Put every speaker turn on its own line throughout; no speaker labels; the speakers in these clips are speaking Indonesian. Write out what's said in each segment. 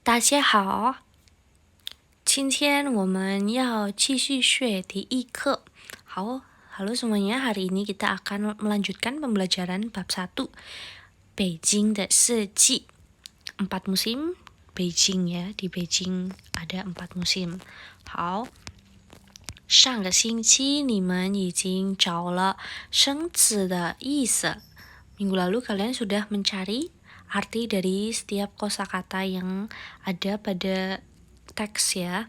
大家好，今天我们要继续学第一课。Halo semuanya, hari ini kita akan melanjutkan pembelajaran bab 1, Beijing 的四季. 4 musim Beijing ya, di Beijing ada 4 musim. 好，上个星期你们已经找了生词的意思。Minggu lalu kalian sudah mencari arti dari setiap kosakata yang ada pada teks ya.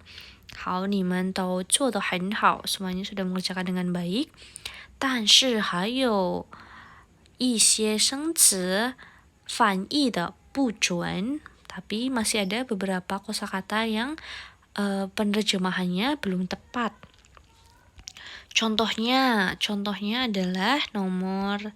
好，你们都做得很好， semuanya sudah mengerjakan dengan baik. 但是还有一些生词翻译的不准, tapi masih ada beberapa kosakata yang penerjemahannya belum tepat. Contohnya adalah nomor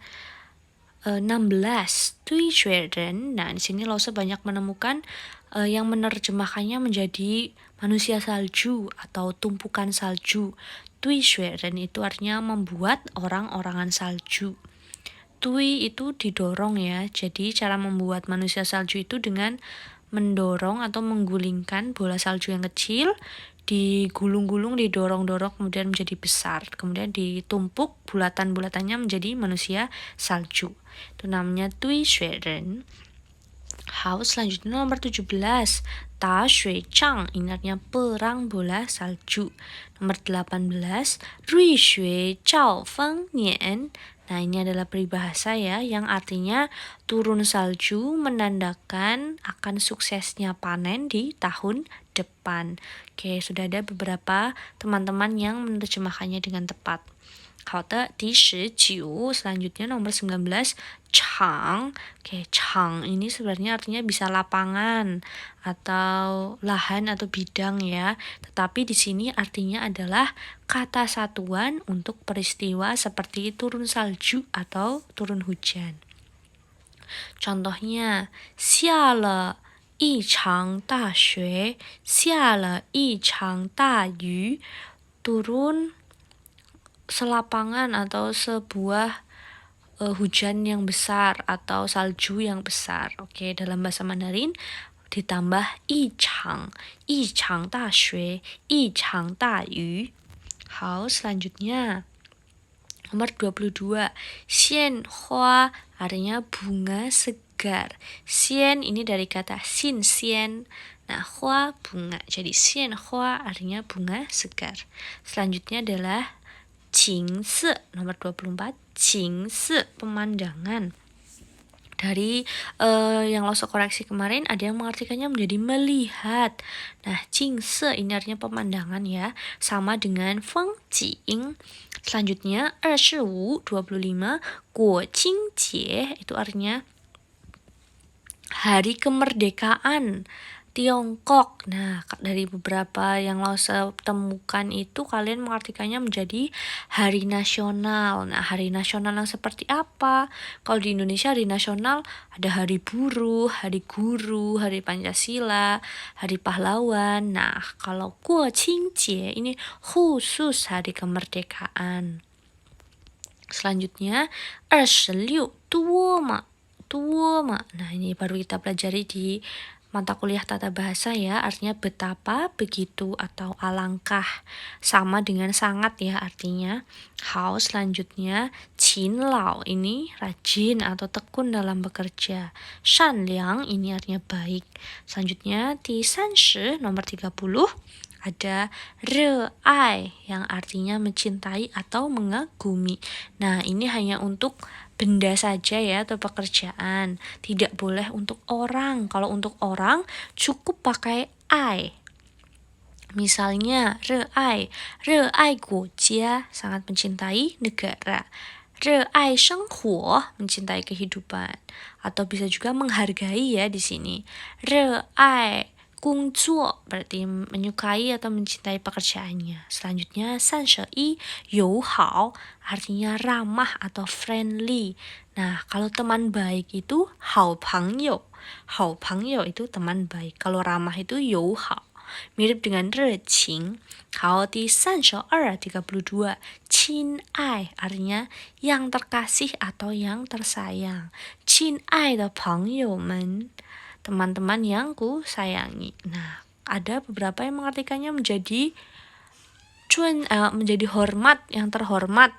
16, 堆雪人. Nah, di sini Lause banyak menemukan yang menerjemahkannya menjadi manusia salju atau tumpukan salju. 堆雪人 itu artinya membuat orang-orangan salju. Tui itu didorong ya. Jadi cara membuat manusia salju itu dengan mendorong atau menggulingkan bola salju yang kecil, digulung-gulung, didorong-dorong, kemudian menjadi besar. Kemudian ditumpuk bulatan-bulatannya menjadi manusia salju. Itu namanya tui shui ren. Selanjutnya nomor 17, Ta Shui Chang, ini artinya perang bola salju. Nomor 18, Rui Shui Zhao Feng Nian. Nah, ini adalah peribahasa ya, yang artinya turun salju menandakan akan suksesnya panen di tahun depan. Oke, sudah ada beberapa teman-teman yang menerjemahkannya dengan tepat. 好的，第19, selanjutnya nomor 19, Chang. Oke, Chang ini sebenarnya artinya bisa lapangan atau lahan atau bidang ya. Tetapi di sini artinya adalah kata satuan untuk peristiwa seperti turun salju atau turun hujan. Contohnya, 下了一场大雪，下了一场大雨, turun selapangan atau sebuah hujan yang besar atau salju yang besar. Oke, dalam bahasa Mandarin ditambah 一场大雪，一场大雨. 好, selanjutnya nomor 22, xian hua artinya bunga segar. Xian ini dari kata xin xian. Nah, hua bunga. Jadi xian hua artinya bunga segar. Selanjutnya adalah Qingsi, nomor 24, Qingsi, pemandangan. Dari yang Lause koreksi kemarin, ada yang mengartikannya menjadi melihat. Nah, Qingsi ini artinya pemandangan ya, sama dengan Fengjing. Selanjutnya, 25, 25, Guoqingjie, itu artinya hari kemerdekaan Tiongkok. Nah, dari beberapa yang Lause temukan itu kalian mengartikannya menjadi hari nasional. Nah, hari nasional yang seperti apa? Kalau di Indonesia hari nasional ada hari buruh, hari guru, hari Pancasila, hari pahlawan. Nah, kalau Guoqingjie ini khusus hari kemerdekaan. Selanjutnya, 26, tuoma. Nah, ini baru kita pelajari di mata kuliah tata bahasa ya, artinya betapa, begitu, atau alangkah, sama dengan sangat ya artinya. Hao, selanjutnya, qin lao, ini rajin atau tekun dalam bekerja. Shan liang, ini artinya baik. Selanjutnya, di sanshi, nomor 30, ada re-ai, yang artinya mencintai atau mengagumi. Nah, ini hanya untuk benda saja ya atau pekerjaan, tidak boleh untuk orang. Kalau untuk orang cukup pakai ai. Misalnya re-ai guojia, sangat mencintai negara. Re-ai shenghuo, mencintai kehidupan, atau bisa juga menghargai ya di sini. Re-ai gongzuo, berarti menyukai atau mencintai pekerjaannya. Selanjutnya, 31, youhao, artinya ramah atau friendly. Nah, kalau teman baik itu hao pangyou. Hao pangyou itu teman baik. Kalau ramah itu youhao. Mirip dengan reqing. Hao di 32, 32, qin ai, artinya yang terkasih atau yang tersayang. Qin ai de pengyou men. teman-teman yang ku sayangi. Nah, ada beberapa yang mengartikannya menjadi menjadi hormat, yang terhormat.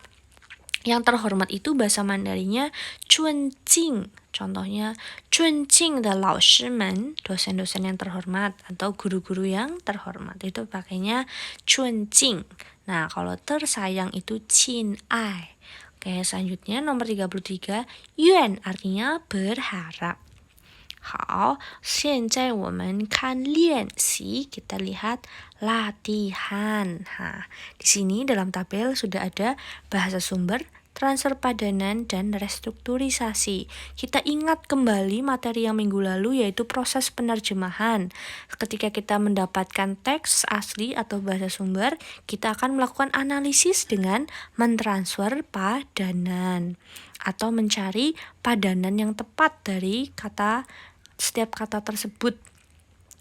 Yang terhormat itu bahasa Mandarinnya 尊敬. Contohnya 尊敬的老师们, dosen-dosen yang terhormat atau guru-guru yang terhormat. Itu pakainya 尊敬. Nah, kalau tersayang itu 亲爱. Oke, selanjutnya nomor 33, 愿 artinya berharap. 好，现在我们看练习, kita lihat latihan. Di sini dalam tabel sudah ada bahasa sumber, transfer padanan, dan restrukturisasi. Kita ingat kembali materi yang minggu lalu yaitu proses penerjemahan. Ketika kita mendapatkan teks asli atau bahasa sumber, kita akan melakukan analisis dengan mentransfer padanan atau mencari padanan yang tepat dari setiap kata tersebut.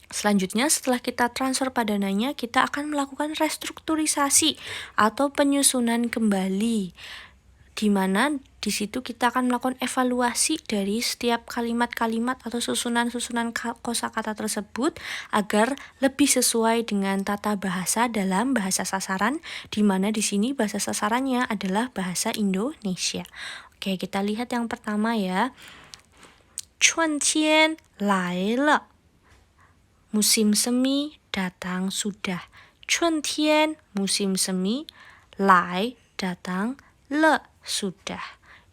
Selanjutnya setelah kita transfer padanannya, kita akan melakukan restrukturisasi atau penyusunan kembali, di mana di situ kita akan melakukan evaluasi dari setiap kalimat-kalimat atau susunan-susunan kosakata tersebut agar lebih sesuai dengan tata bahasa dalam bahasa sasaran, di mana di sini bahasa sasarannya adalah bahasa Indonesia. Oke, kita lihat yang pertama ya. 春天来了, musim semi datang sudah. 春天 musim semi, 来 datang, 了 sudah.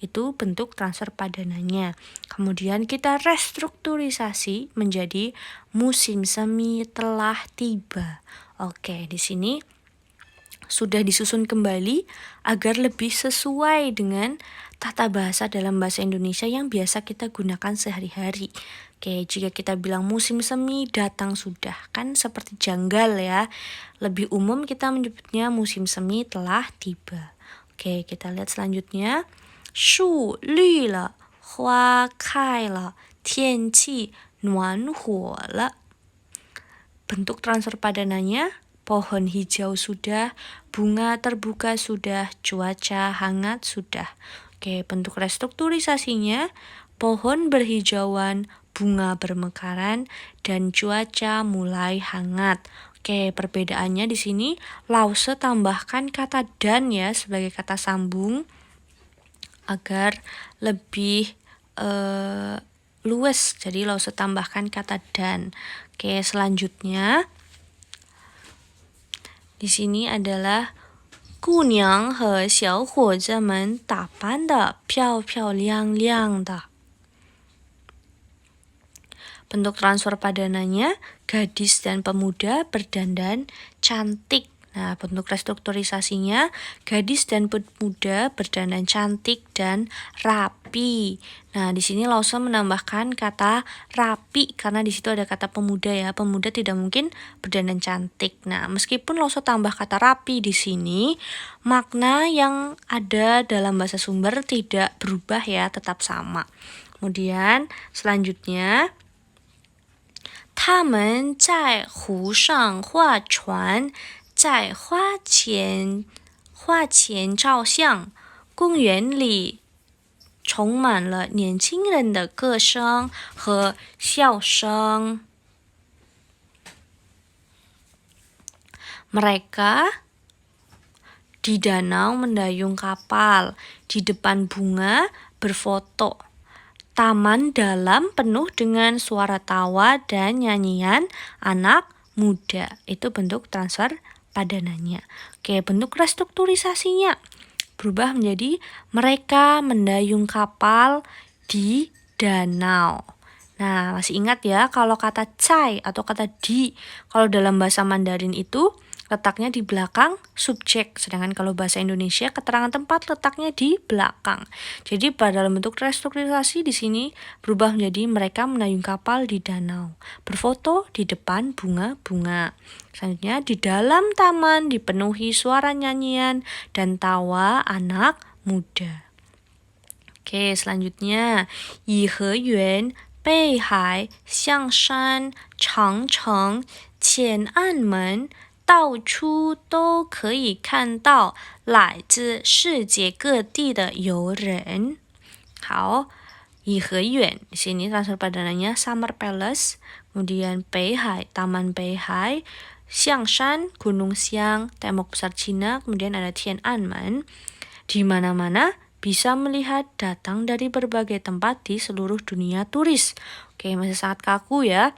Itu bentuk transfer padanannya. Kemudian kita restrukturisasi menjadi musim semi telah tiba. Oke, di sini sudah disusun kembali agar lebih sesuai dengan tata bahasa dalam bahasa Indonesia yang biasa kita gunakan sehari-hari. Oke, jika kita bilang musim semi datang sudah, kan seperti janggal ya. Lebih umum kita menyebutnya musim semi telah tiba. Oke, kita lihat selanjutnya. 树绿了, 花开了, 天气暖和了. Bentuk transfer padanannya, pohon hijau sudah, bunga terbuka sudah, cuaca hangat sudah. Oke, bentuk restrukturisasinya, pohon berhijauan, bunga bermekaran, dan cuaca mulai hangat. Oke, perbedaannya di sini, lause tambahkan kata dan ya sebagai kata sambung agar lebih luwes. Jadi lause tambahkan kata dan. Oke, selanjutnya di sini adalah 姑娘和小伙子们打扮得漂漂亮亮的. Bentuk transfer padanannya, gadis dan pemuda berdandan cantik. Nah, bentuk restrukturisasinya, gadis dan pemuda berdandan cantik dan rapi. Nah, di sini lause menambahkan kata rapi karena di situ ada kata pemuda ya. Pemuda tidak mungkin berdandan cantik. Nah, meskipun lause tambah kata rapi di sini, makna yang ada dalam bahasa sumber tidak berubah ya, tetap sama. Kemudian selanjutnya, 他们在湖上划船，在花前照相，公园里充满了年轻人的歌声和笑声。 Mereka di danau mendayung kapal, di depan bunga berfoto. Taman dalam penuh dengan suara tawa dan nyanyian anak muda. Itu bentuk transfer padanannya. Oke, bentuk restrukturisasinya berubah menjadi mereka mendayung kapal di danau. Nah, masih ingat ya kalau kata cai atau kata di, kalau dalam bahasa Mandarin itu letaknya di belakang subjek, sedangkan kalau bahasa Indonesia keterangan tempat letaknya di belakang. Jadi pada dalam bentuk restrukturisasi di sini berubah menjadi mereka menayung kapal di danau, berfoto di depan bunga-bunga. Selanjutnya di dalam taman dipenuhi suara nyanyian dan tawa anak muda. Oke, selanjutnya 颐和园、北海、象山、长城、前岸门 到处都可以看到来自世界各地的游人。好， Yiheyuan. Di sini transfer padanannya Summer Palace, kemudian Beihai, Taman Beihai, Xiangshan, Gunung Xiang, tembok besar Cina, kemudian ada Tiananmen. Di mana-mana bisa melihat datang dari berbagai tempat di seluruh dunia turis. Oke, masih sangat kaku ya.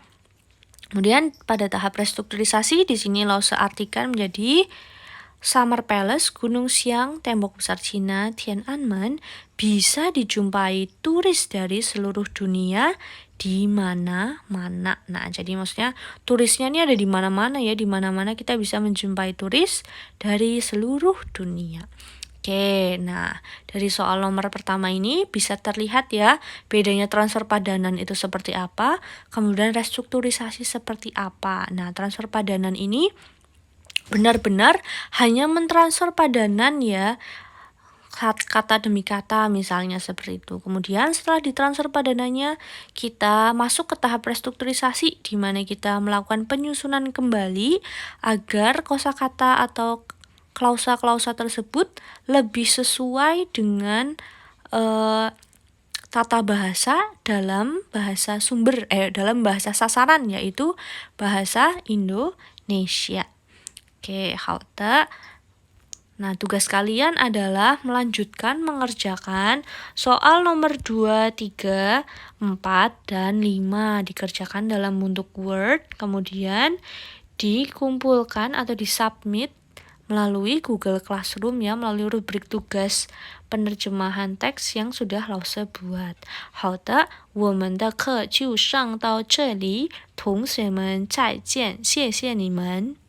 Kemudian pada tahap restrukturisasi di sini Lause artikan menjadi Summer Palace, Gunung Xiang, tembok besar Cina, Tiananmen bisa dijumpai turis dari seluruh dunia di mana-mana. Nah, jadi maksudnya turisnya ini ada di mana-mana ya, di mana-mana kita bisa menjumpai turis dari seluruh dunia. Oke, nah dari soal nomor pertama ini bisa terlihat ya bedanya transfer padanan itu seperti apa, kemudian restrukturisasi seperti apa. Nah, transfer padanan ini benar-benar hanya mentransfer padanan ya, kata demi kata misalnya seperti itu. Kemudian setelah ditransfer padanannya, kita masuk ke tahap restrukturisasi di mana kita melakukan penyusunan kembali agar kosakata atau klausa-klausa tersebut lebih sesuai dengan tata bahasa dalam bahasa dalam bahasa sasaran, yaitu bahasa Indonesia. Oke, halte. Nah, tugas kalian adalah melanjutkan mengerjakan soal nomor 2, 3, 4, dan 5 dikerjakan dalam bentuk Word, kemudian dikumpulkan atau disubmit melalui Google Classroom ya, melalui rubrik tugas penerjemahan teks yang sudah Lause buat. 好的，我们的课就上到这里，同学们再见，谢谢你们。